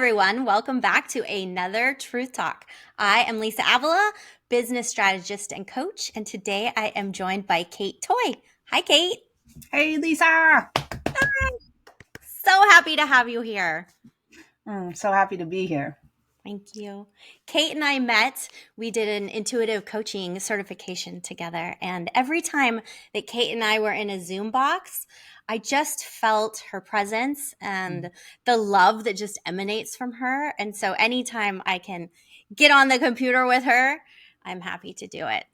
everyone. Welcome back to another Truth Talk. I am Lisa Avila, business strategist and coach, and today I am joined by Kate Toye. Hi, Kate. Hey, Lisa. So happy to have you here. So happy to be here. Thank you. Kate and I met, we did an intuitive coaching certification together. And every time that Kate and I were in a Zoom box, I just felt her presence and the love that just emanates from her. And so anytime I can get on the computer with her, I'm happy to do it.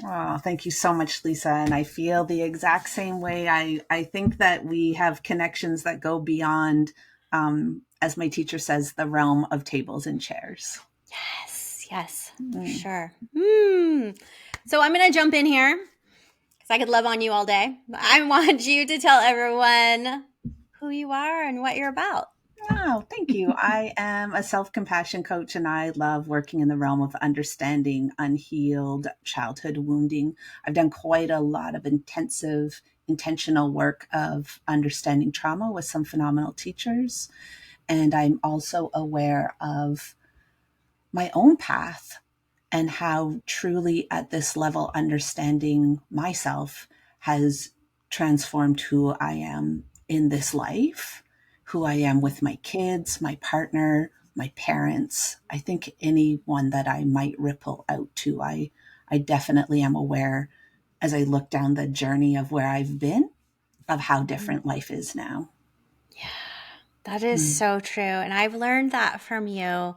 Oh, thank you so much, Lisa. And I feel the exact same way. I think that we have connections that go beyond, as my teacher says, the realm of tables and chairs. Yes, for sure. So I'm going to jump in here because I could love on you all day. I want you to tell everyone who you are and what you're about. Oh, thank you. I am a self-compassion coach and I love working in the realm of understanding unhealed childhood wounding. I've done quite a lot of intentional work of understanding trauma with some phenomenal teachers. And I'm also aware of my own path and how truly at this level understanding myself has transformed who I am in this life, who I am with my kids, my partner, my parents. I think anyone that I might ripple out to, I definitely am aware as I look down the journey of where I've been, of how different life is now. Yeah, that is so true. And I've learned that from you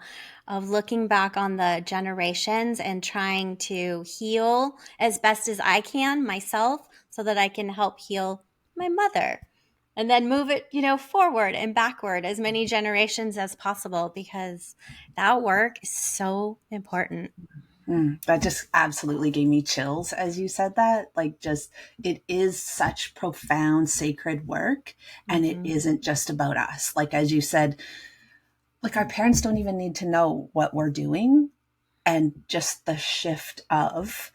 of looking back on the generations and trying to heal as best as I can myself so that I can help heal my mother and then move it, forward and backward as many generations as possible because that work is so important. That just absolutely gave me chills as you said that. Like, just, it is such profound, sacred work. And it isn't just about us. Like, as you said, like, our parents don't even need to know what we're doing. And just the shift of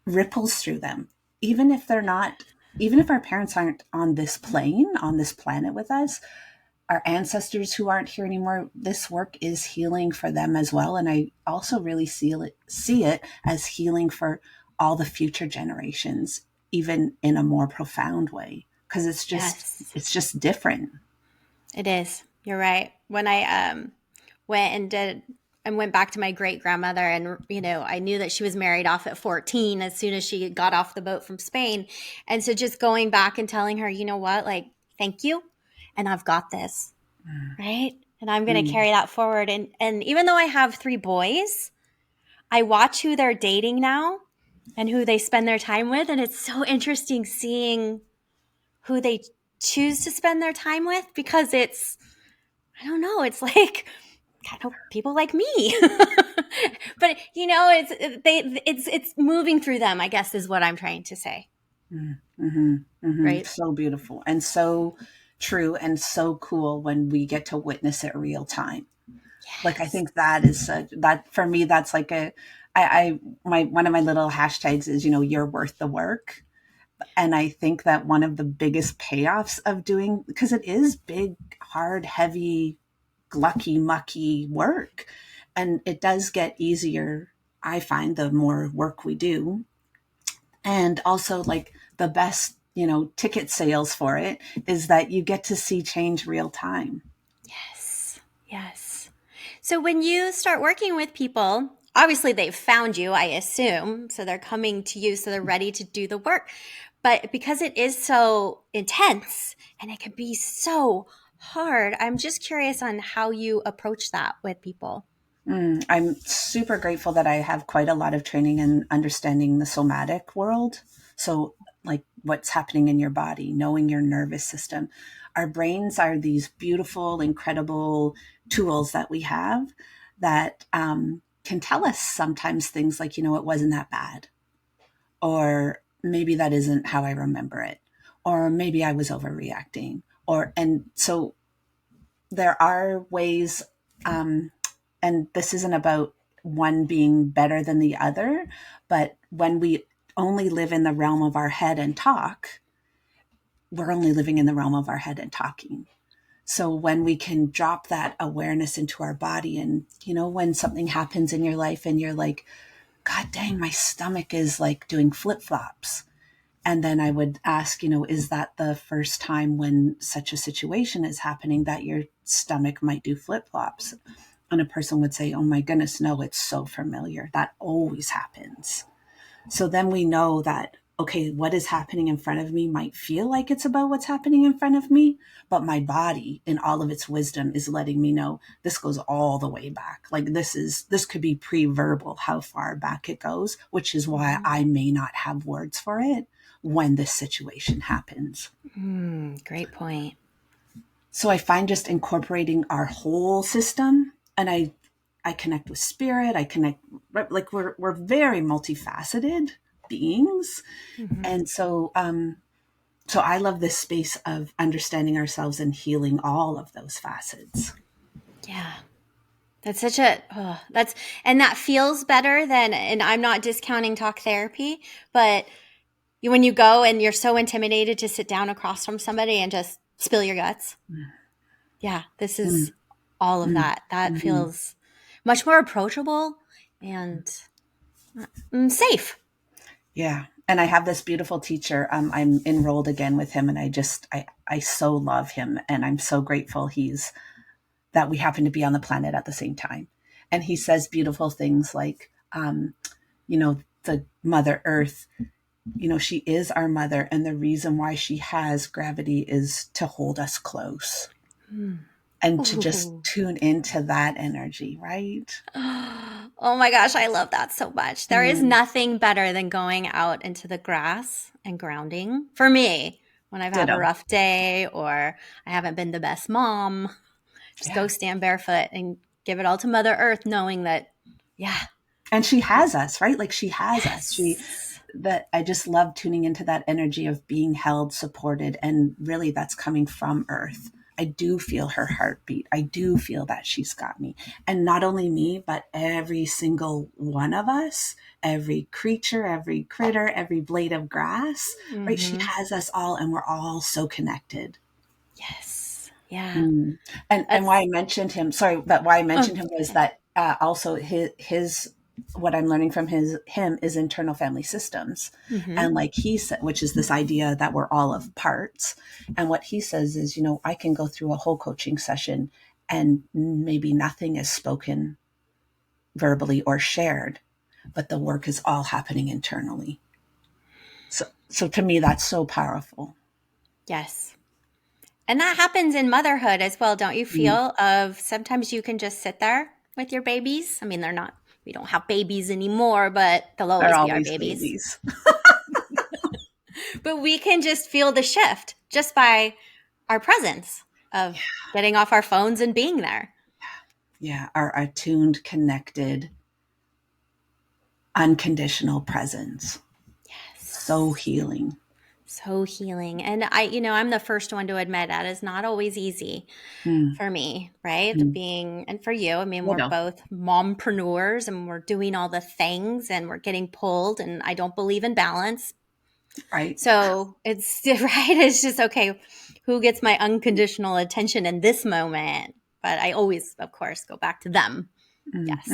ripples through them, even if they're not, even if our parents aren't on this plane, on this planet with us, our ancestors who aren't here anymore, this work is healing for them as well. And I also really see it as healing for all the future generations, even in a more profound way, because it's just different. It is. You're right. When I went back to my great grandmother, and I knew that she was married off at 14 as soon as she got off the boat from Spain, and so just going back and telling her, you know what, like, thank you, and I've got this, right, and I'm going to carry that forward. And even though I have 3 boys, I watch who they're dating now and who they spend their time with, and it's so interesting seeing who they choose to spend their time with because I don't know, it's like kind of people like me. But it's moving through them, I guess is what I'm trying to say. Right? So beautiful and so true and so cool when we get to witness it real time. Like, I think that is that for me, that's like my one of my little hashtags is, you're worth the work. And I think that one of the biggest payoffs of doing, because it is big, hard, heavy, glucky, mucky work, and it does get easier, I find, the more work we do. And also, like, the best, ticket sales for it is that you get to see change real time. Yes. So when you start working with people, obviously they've found you, I assume. So they're coming to you, so they're ready to do the work. But because it is so intense and it can be so hard, I'm just curious on how you approach that with people. I'm super grateful that I have quite a lot of training in understanding the somatic world. So, like, what's happening in your body, knowing your nervous system. Our brains are these beautiful, incredible tools that we have that can tell us sometimes things like, it wasn't that bad, or maybe that isn't how I remember it, or maybe I was overreacting, and so there are ways, and this isn't about one being better than the other, but when we only live in the realm of our head and talk, we're only living in the realm of our head and talking. So when we can drop that awareness into our body, and, when something happens in your life and you're like, God dang, my stomach is like doing flip flops. And then I would ask, is that the first time when such a situation is happening that your stomach might do flip flops? And a person would say, oh my goodness, no, it's so familiar. That always happens. So then we know that, okay, what is happening in front of me might feel like it's about what's happening in front of me, but my body in all of its wisdom is letting me know this goes all the way back. Like this could be pre-verbal, how far back it goes, which is why I may not have words for it when this situation happens. Great point. So I find just incorporating our whole system, and I connect with spirit. I connect, like we're very multifaceted beings. And so I love this space of understanding ourselves and healing all of those facets. Yeah. That's such a, oh, and that feels better than, and I'm not discounting talk therapy, but when you go and you're so intimidated to sit down across from somebody and just spill your guts. Yeah, this is Mm, all of mm, that. That mhm. feels much more approachable and safe. Yeah. And I have this beautiful teacher. I'm enrolled again with him, and I so love him, and I'm so grateful that we happen to be on the planet at the same time. And he says beautiful things like, the Mother Earth, she is our mother. And the reason why she has gravity is to hold us close and to just Ooh. tune into that energy, right? Oh my gosh, I love that so much. There is Mm, nothing better than going out into the grass and grounding for me when I've had a ditto. rough day or I haven't been the best mom. Just go Yeah. stand barefoot and give it all to Mother Earth, knowing that, yeah, And she has us, right? Like she has us. yes. That I just love tuning into that energy of being held, supported, and really that's coming from Earth. I do feel her heartbeat. I do feel that she's got me. And not only me, but every single one of us, every creature, every critter, every blade of grass, right? She Mm-hmm. has us all, and we're all so connected. Yes. Yeah. Mm. And why That's, I mentioned him, sorry, but why I oh, mentioned him was okay. that also his what I'm learning from him is internal family systems, Mm-hmm. and like he said, which is this idea that we're all of parts. And what he says is, I can go through a whole coaching session, and maybe nothing is spoken verbally or shared, but the work is all happening internally. So to me, that's so powerful. Yes. And that happens in motherhood as well, don't you Mm. feel? Of sometimes you can just sit there with your babies. I mean, they're not, we don't have babies anymore, but they'll They're always be our always babies. babies. But we can just feel the shift just by our presence of getting off our phones and being there. Yeah, our attuned, connected, unconditional presence. So Yes. healing. So healing. And I'm the first one to admit that is not always easy Mm, for me, right? mm. Being, and for you, I mean, we're Ditto. both mompreneurs and we're doing all the things and we're getting pulled, and I don't believe in balance. Right? So it's right. It's just, okay, who gets my unconditional attention in this moment? But I always, of course, go back to them. Mm, Yes.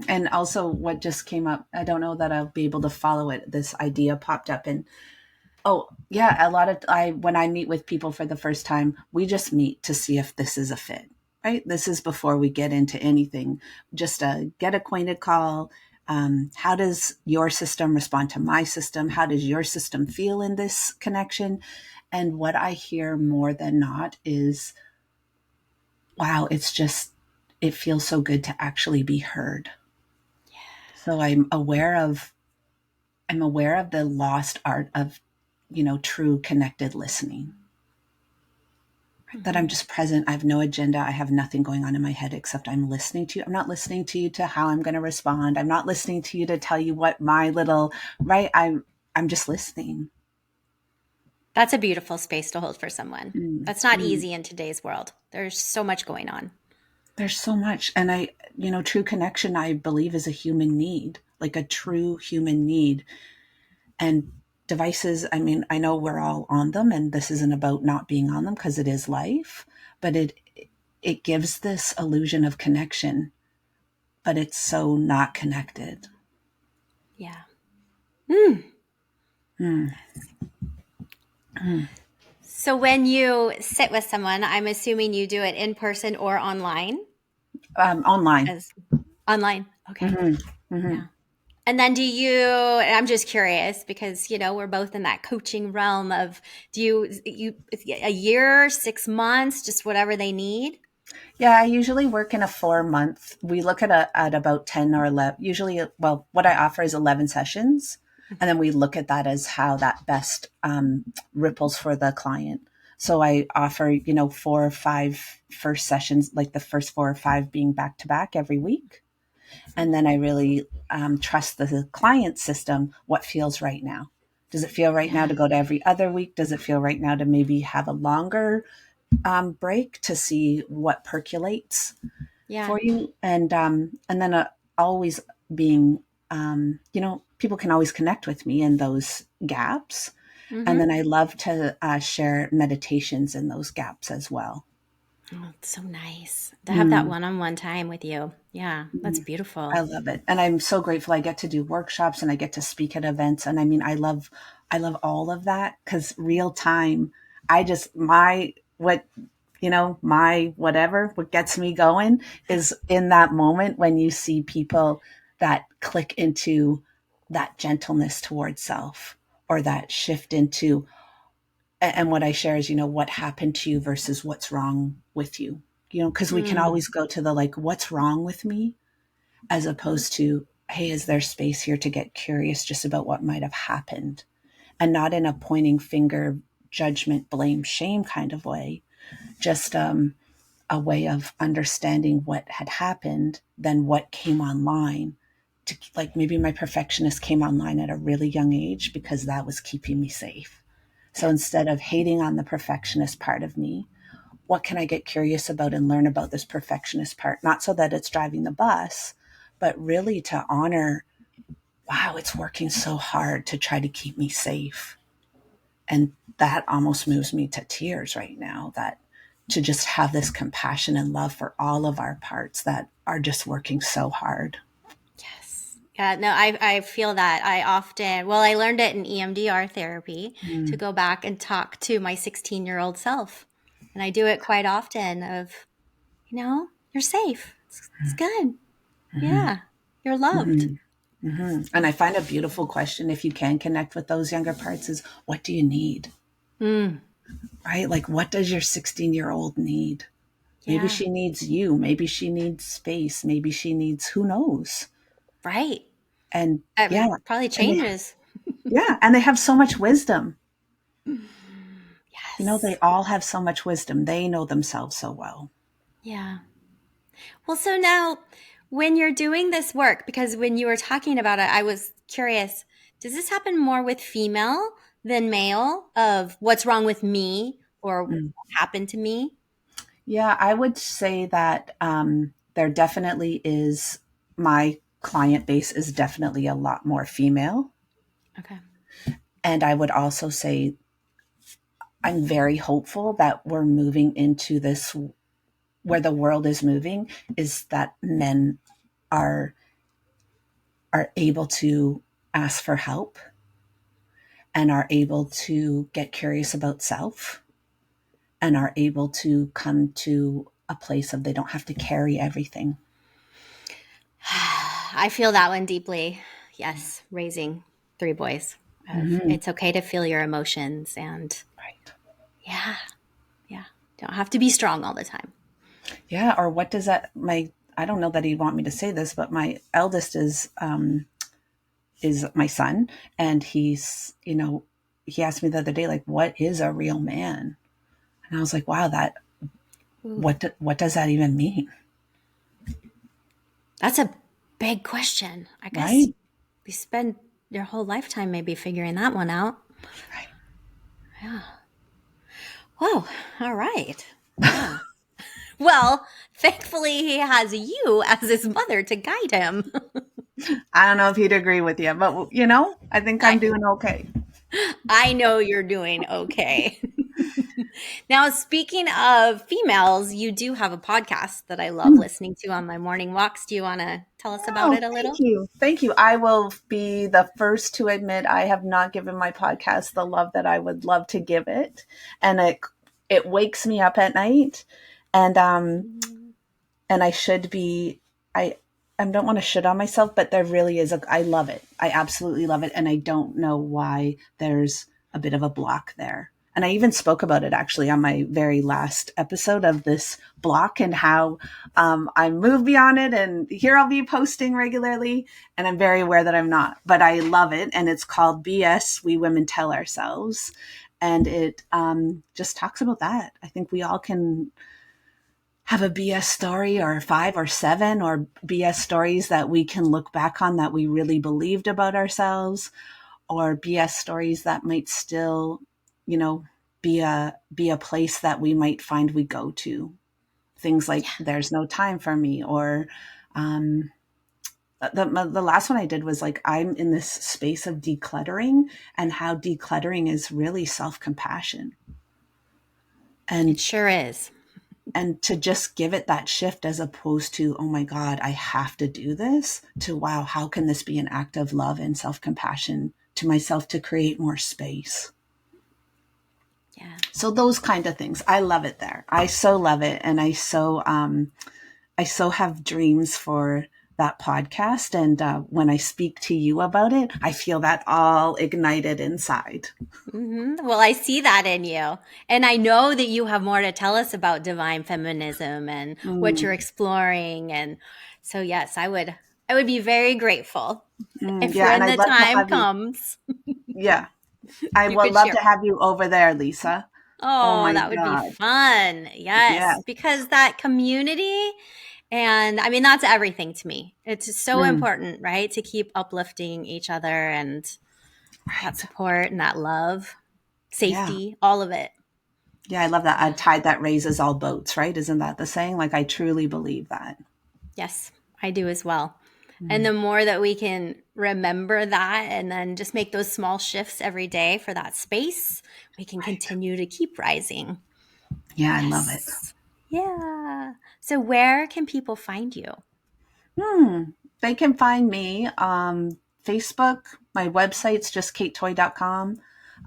And also, what just came up, I don't know that I'll be able to follow it. This idea popped up, and oh, yeah, a lot of when I meet with people for the first time, we just meet to see if this is a fit, right? This is before we get into anything, just a get acquainted call. How does your system respond to my system? How does your system feel in this connection? And what I hear more than not is, wow, it feels so good to actually be heard. So I'm aware of the lost art of, true connected listening. That I'm Mm-hmm. just present. I have no agenda. I have nothing going on in my head except I'm listening to you. I'm not listening to you to how I'm going to respond. I'm not listening to you to tell you what my little, right. I'm just listening. That's a beautiful space to hold for someone. Mm, That's not mm. easy in today's world. There's so much going on. There's so much. And true connection, I believe, is a human need, like a true human need. And devices, I mean, I know we're all on them and this isn't about not being on them because it is life, but it gives this illusion of connection, but it's so not connected. Yeah. Mm. Mm. Mm. So when you sit with someone, I'm assuming you do it in person or online? Online. As online. Okay. Hmm. Hmm. Yeah. And then I'm just curious because, we're both in that coaching realm of, a year, 6 months, just whatever they need? Yeah, I usually work in a 4 month. We look at about 10 or 11. Usually, well, what I offer is 11 sessions. And then we look at that as how that best ripples for the client. So I offer, 4 or 5 first sessions, like the first 4 or 5 being back to back every week. And then I really trust the client system, what feels right now. Does it feel right now Yeah. to go to every other week? Does it feel right now to maybe have a longer break to see what percolates Yeah. for you? And then always being, people can always connect with me in those gaps. And Mm-hmm. then I love to share meditations in those gaps as well. Oh, it's so nice to have that Mm. one-on-one time with you. Yeah, that's I beautiful. love it. And I'm so grateful I get to do workshops and I get to speak at events. And I mean, I love all of that because real time, I just, my whatever, what gets me going is in that moment when you see people that click into that gentleness towards self or that shift into, and what I share is, what happened to you versus what's wrong with you, because we can Mm, always go to the like, what's wrong with me? As opposed to, hey, is there space here to get curious just about what might have happened? And not in a pointing finger, judgment, blame, shame kind of way, just a way of understanding what had happened, then what came online. To, like, maybe my perfectionist came online at a really young age because that was keeping me safe. So yeah. instead of hating on the perfectionist part of me, what can I get curious about and learn about this perfectionist part? Not so that it's driving the bus, but really to honor, wow, it's working so hard to try to keep me safe. And that almost moves me to tears right now, that to just have this compassion and love for all of our parts that are just working so hard. Yes. Yeah, no, I feel that. I learned it in EMDR therapy to Mm. go back and talk to my 16-year-old self. And I do it quite often of, you're safe. It's good. Hmm. Yeah. You're loved. Hmm. Hmm. And I find a beautiful question, if you can connect with those younger parts, is what do you need? Mm, Right? Like, what does your 16-year-old need? Maybe yeah. she needs you. Maybe she needs space. Maybe she needs, who knows? Right. And yeah, Probably and changes. they have so much wisdom. They Yes. all have so much wisdom. They know themselves so well. Yeah. Well, so now when you're doing this work, because when you were talking about it, I was curious, does this happen more with female than male of what's wrong with me or what Mm. happened to me? Yeah, I would say that there definitely is, my client base is definitely a lot more female. Okay. And I would also say I'm very hopeful that we're moving into this, where the world is moving, is that men are able to ask for help and are able to get curious about self and are able to come to a place of they don't have to carry everything. I feel that one deeply. Yes, raising 3 boys. Of Hmm. it's okay to feel your emotions and Right. yeah, yeah. Don't have to be strong all the time. Yeah. Or what does that, I don't know that he'd want me to say this, but my eldest is my son. And he asked me the other day, like, what is a real man? And I was like, wow, Ooh, what does that even mean? that's a big question. I guess Right. we spend your whole lifetime maybe figuring that one out. Right. Yeah. Whoa. All right. Yeah. Well, thankfully he has you as his mother to guide him. I don't know if he'd agree with you, but I think I'm I doing okay. I know you're doing okay. Now, speaking of females, you do have a podcast that I love listening to on my morning walks. Do you want to tell us about Oh, it a thank little? you. Thank you. I will be the first to admit I have not given my podcast the love that I would love to give it. And it wakes me up at night, and Mhm. I should be I I don't want to shit on myself, but there really is I love it. I absolutely love it, and I don't know why there's a bit of a block there. And I even spoke about it actually on my very last episode of this block, and how I moved beyond it, and here I'll be posting regularly, and I'm very aware that I'm not, but I love it, and it's called BS We Women Tell Ourselves, and it just talks about that. I think we all can have a BS story, or five or seven, or BS stories that we can look back on that we really believed about ourselves, or BS stories that might still, you know, be a place that we might find we go to. Things like Yeah, there's no time for me, or um, the last one I did was like I'm in this space of decluttering, and how decluttering is really self compassion, it and sure is. to just give it that shift, as opposed to, oh my God, I have to do this, to wow, how can this be an act of love and self-compassion to myself, to create more space. Yeah. So those kind of things, I love it there. I so love it. And I so have dreams for that podcast. And when I speak to you about it, I feel that all ignited inside. Well, I see that in you. And I know that you have more to tell us about divine feminism and what you're Mm, exploring. And so, yes, I would be very grateful if yeah. And when I'd the love to time have you. comes, Yeah. I you would could love share. to have you over there, Lisa. Oh Oh, my that would be God. fun. Yeah. Yes, because that community, and I mean, that's everything to me. It's so Mm, important, right? To keep uplifting each other and that right. support and that love, Yeah. safety, all of it. Yeah. I love that. A Yeah. tide that raises all boats, right? Isn't that the saying? Like, I truly believe that. Yes, I do as well. And Mm, the more that we can remember that and then just make those small shifts every day for that space, we can right. continue to keep rising. Yeah. I love it. Yes. Yeah. So, where can people find you? Hmm. They can find me Facebook. My website's just katetoy.com.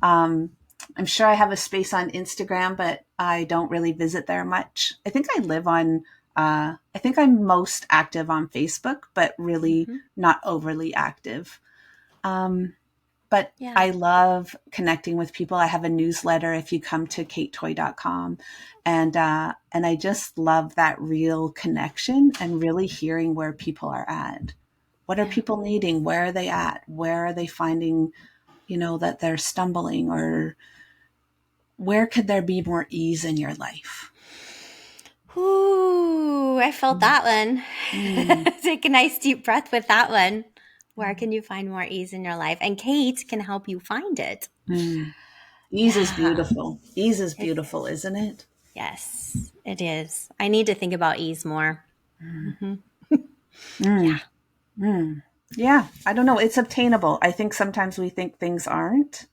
Um, I'm sure I have a space on Instagram, but I don't really visit there much. I think I'm most active on Facebook, but really Hmm. not overly active. Um, but Yeah. I love connecting with people. I have a newsletter if you come to katetoy.com. And I just love that real connection, and really hearing where people are at. What are Yeah. people needing? Where are they at? Where are they finding, that they're stumbling, or where could there be more ease in your life? Ooh, I felt Mm, that one. mm, Take a nice deep breath with that one. Where can you find more ease in your life? And Kate can help you find it. mm. Ease is Yeah. beautiful. Ease is It, beautiful, isn't it? yes, it is. I need to think about ease more. Hmm. Yeah. Mm, mm. Yeah, I don't know. It's obtainable. I think sometimes we think things aren't.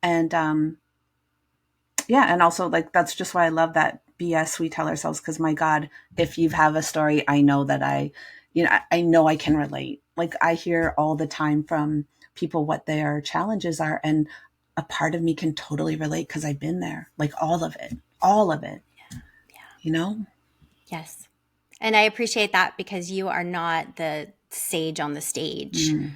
And yeah, and also, like, that's just why I love that BS we tell ourselves, because my God, if you have a story, I know that I know I can relate. Like, I hear all the time from people what their challenges are, and a part of me can totally relate, because I've been there. Like, all of it, you know? Yes. And I appreciate that because you are not the sage on the stage. Mm,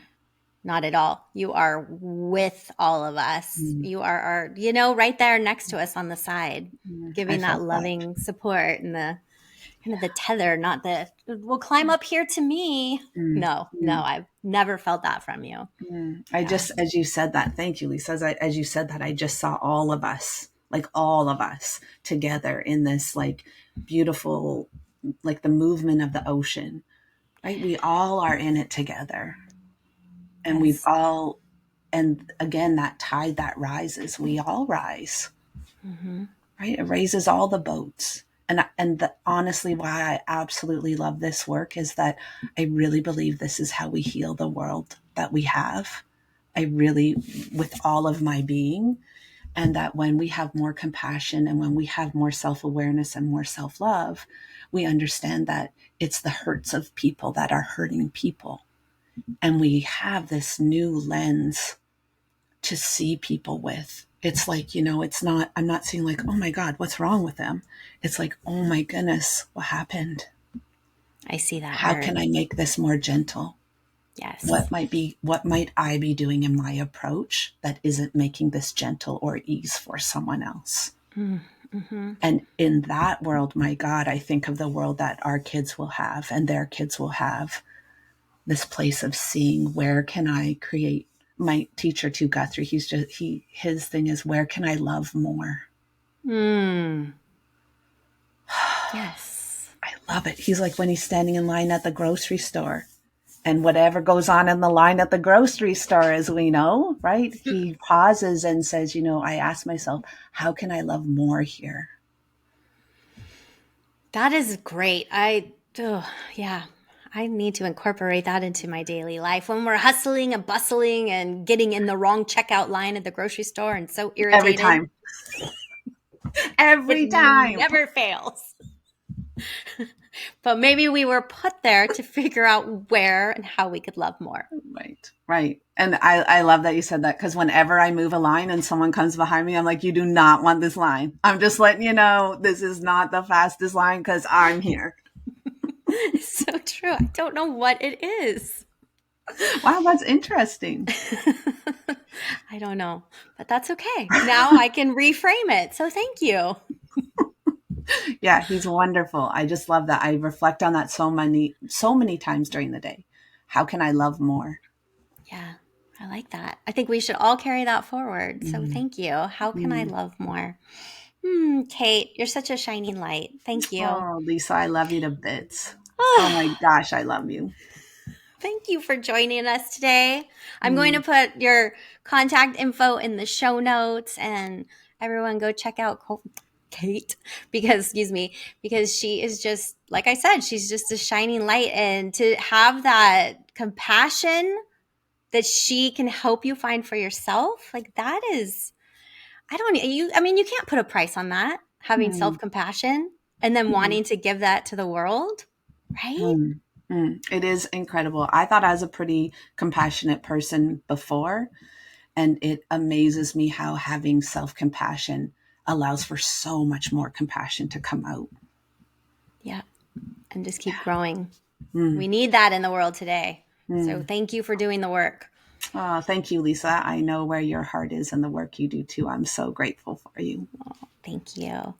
Not at all. You are with all of us. mm, You are right there next to us on the side, I giving that felt that. loving support and the kind of the tether, not the "Well, climb up here to me." Mm, No, no, mm, I've never felt that from you. I Yeah. just, as you said that, thank you, Lisa. As you said that, I just saw all of us, like all of us together in this, like, beautiful, like the movement of the ocean, right? We all are in it together. And we've Yes. all, and again, that tide that rises, we all rise, Hmm. right? It raises all the boats. Honestly, why I absolutely love this work is that I really believe this is how we heal the world that we have. I really, with all of my being. And that when we have more compassion and when we have more self awareness and more self love, we understand that it's the hurts of people that are hurting people. And we have this new lens to see people with. It's like, it's not, I'm not seeing like, oh my God, what's wrong with them? It's like, oh my goodness, what happened? I see that How can hurt. I make this more gentle? Yes. What might I be doing in my approach that isn't making this gentle or ease for someone else? Mm-hmm. And in that world, my God, I think of the world that our kids will have and their kids will have, this place of seeing, where can I create. My teacher too, Guthrie, his thing is, where can I love more? Mm. Yes. I love it. He's like, when he's standing in line at the grocery store, and whatever goes on in the line at the grocery store, as we know, right? He pauses and says, I ask myself, how can I love more here? That is great. Yeah, I need to incorporate that into my daily life when we're hustling and bustling and getting in the wrong checkout line at the grocery store and so Every irritated. time. It Every time. never fails. But maybe we were put there to figure out where and how we could love more. Right, right. And I love that you said that, because whenever I move a line and someone comes behind me, I'm like, you do not want this line. I'm just letting you know this is not the fastest line because I'm here. It's so true. I don't know what it is. Wow, that's interesting. I don't know, but that's okay. Now I can reframe it. So thank you. Yeah, he's wonderful. I just love that. I reflect on that so many times during the day. How can I love more? Yeah, I like that. I think we should all carry that forward. So Mm, thank you. How can I mm. love more? Kate, you're such a shining light. Thank you. Oh, Lisa, I love you to bits. Oh my Oh, gosh, I love you. thank you for joining us today. I'm going to Mm. put your contact info in the show notes, and everyone go check out Kate because, excuse me, because she is just, like I said, she's just a shining light. And to have that compassion that she can help you find for yourself, like that is, I mean, you can't put a price on that, having Mm. self compassion and then Mm. wanting to give that to the world, right? Mm. Mm. It is incredible. I thought I was a pretty compassionate person before, and it amazes me how having self compassion allows for so much more compassion to come out. Yeah. And just keep Yeah. growing. Mm. We need that in the world today. So Mm. thank you for doing the work. Oh, thank you, Lisa. I know where your heart is and the work you do too. I'm so grateful for you. Thank you.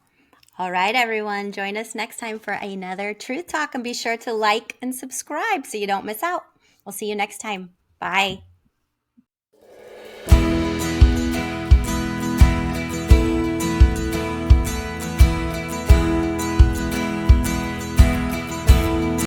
All right, everyone. Join us next time for another Truth Talk and be sure to like and subscribe so you don't miss out. We'll see you next time. Bye.